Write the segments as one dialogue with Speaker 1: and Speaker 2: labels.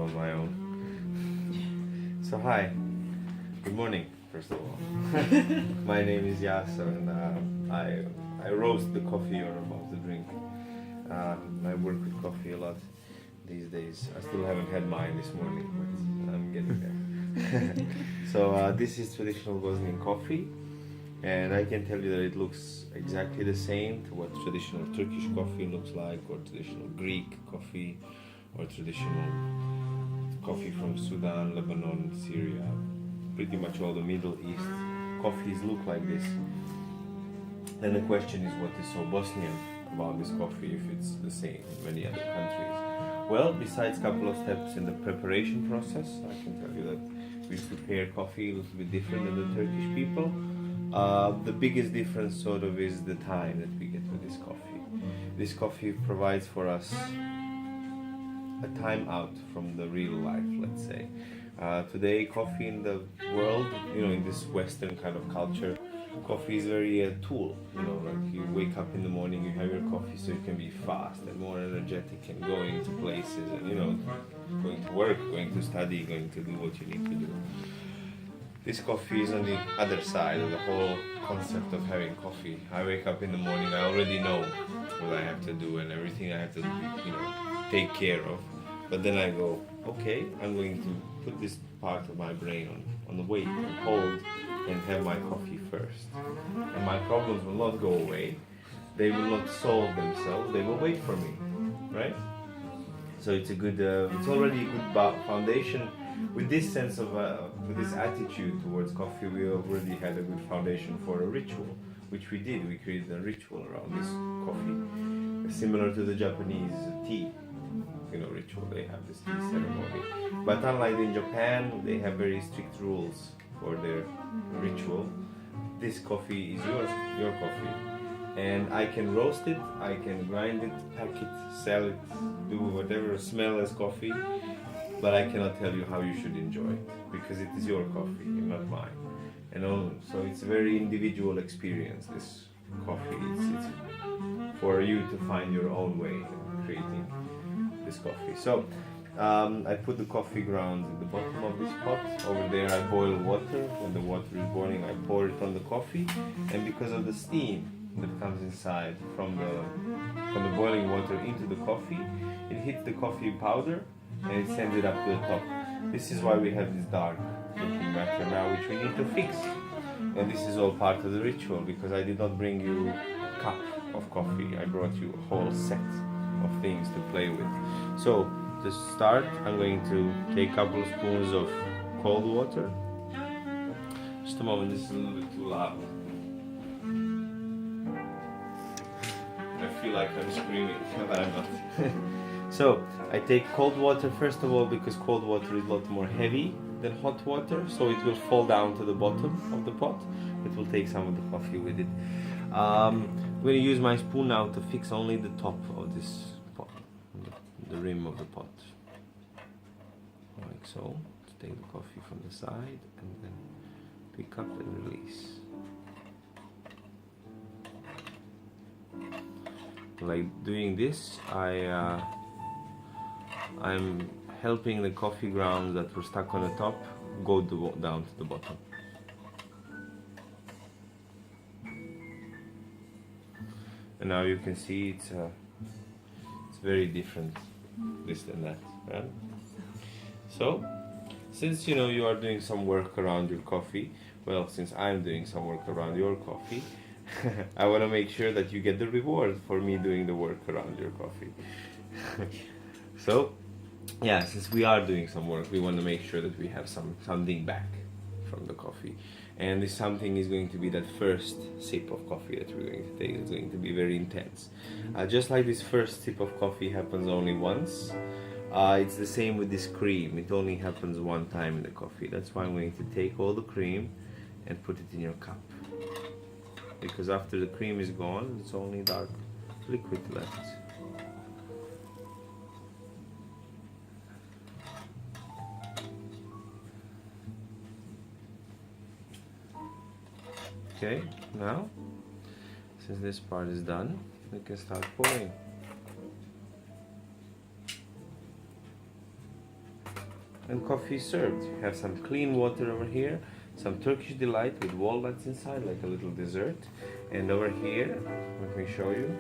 Speaker 1: on my own. So hi, good morning first of all. My name is Yasser and I roast the coffee you're about to drink. I work with coffee a lot these days. I still haven't had mine this morning, but I'm getting there. So this is traditional Bosnian coffee, and I can tell you that it looks exactly the same to what traditional Turkish coffee looks like, or traditional Greek coffee, or traditional coffee from Sudan, Lebanon, Syria. Pretty much all the Middle East coffees look like this. Then the question is, what is so Bosnian about this coffee if it's the same in many other countries? Well, besides a couple of steps in the preparation process, I can tell you that we prepare coffee a little bit different than the Turkish people. The biggest difference sort of is the time that we get with this coffee. This coffee provides for us a time out from the real life, let's say. Today, coffee in the world, in this Western kind of culture, coffee is very a tool. Like you wake up in the morning, you have your coffee so you can be fast and more energetic and going to places and, going to work, going to study, going to do what you need to do. This coffee is on the other side of the whole concept of having coffee. I wake up in the morning, I already know what I have to do and everything I have to, take care of. But then I go, okay, I'm going to put this part of my brain on the wait, on hold, and have my coffee first. And my problems will not go away. They will not solve themselves. They will wait for me, right? So it's a good, it's already a good foundation. With this sense of, with this attitude towards coffee, we already had a good foundation for a ritual, which we did. We created a ritual around this coffee, similar to the Japanese tea. Ritual. They have this tea ceremony. But unlike in Japan, they have very strict rules for their ritual. This coffee is your coffee. And I can roast it, I can grind it, pack it, sell it, do whatever, smell as coffee, but I cannot tell you how you should enjoy it, because it is your coffee and not mine. So it's a very individual experience, this coffee. It's for you to find your own way in creating this coffee. So I put the coffee grounds in the bottom of this pot. Over there I boil water. When the water is boiling, I pour it on the coffee, and because of the steam that comes inside from the boiling water into the coffee, it hits the coffee powder and it sends it up to the top. This is why we have this dark looking matter now, which we need to fix. And this is all part of the ritual, because I did not bring you a cup of coffee. I brought you a whole set of things to play with. So to start, I'm going to take a couple of spoons of cold water. Just a moment, this is a little bit too loud. I feel like I'm screaming, but I'm not. So I take cold water first of all, because cold water is a lot more heavy than hot water, so it will fall down to the bottom of the pot. It will take some of the coffee with it. I'm going to use my spoon now to fix only the top of this pot, the rim of the pot, like so. To take the coffee from the side and then pick up and release. Like doing this, I'm helping the coffee grounds that were stuck on the top go down to the bottom. And now you can see it's very different, this than that, right? So, since you are doing some work around your coffee, well, since I'm doing some work around your coffee, I want to make sure that you get the reward for me doing the work around your coffee. So, yeah, since we are doing some work, we want to make sure that we have something back from the coffee. And this something is going to be that first sip of coffee that we're going to take. It's going to be very intense. Just like this first sip of coffee happens only once, it's the same with this cream. It only happens one time in the coffee. That's why I'm going to take all the cream and put it in your cup. Because after the cream is gone, it's only dark liquid left. Okay, now, since this part is done, we can start pouring. and coffee is served. You have some clean water over here, some Turkish delight with walnuts inside, like a little dessert. And over here, let me show you.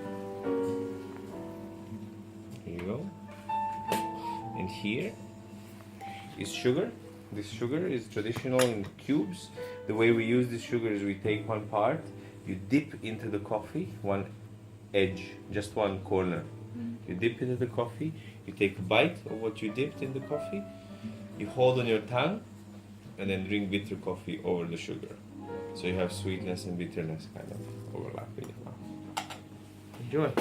Speaker 1: Here you go. And here is sugar. This sugar is traditional in cubes. The way we use this sugar is we take one part, you dip into the coffee, one edge, just one corner. You dip into the coffee, you take a bite of what you dipped in the coffee, you hold on your tongue, and then drink bitter coffee over the sugar. So you have sweetness and bitterness kind of overlapping. Enjoy.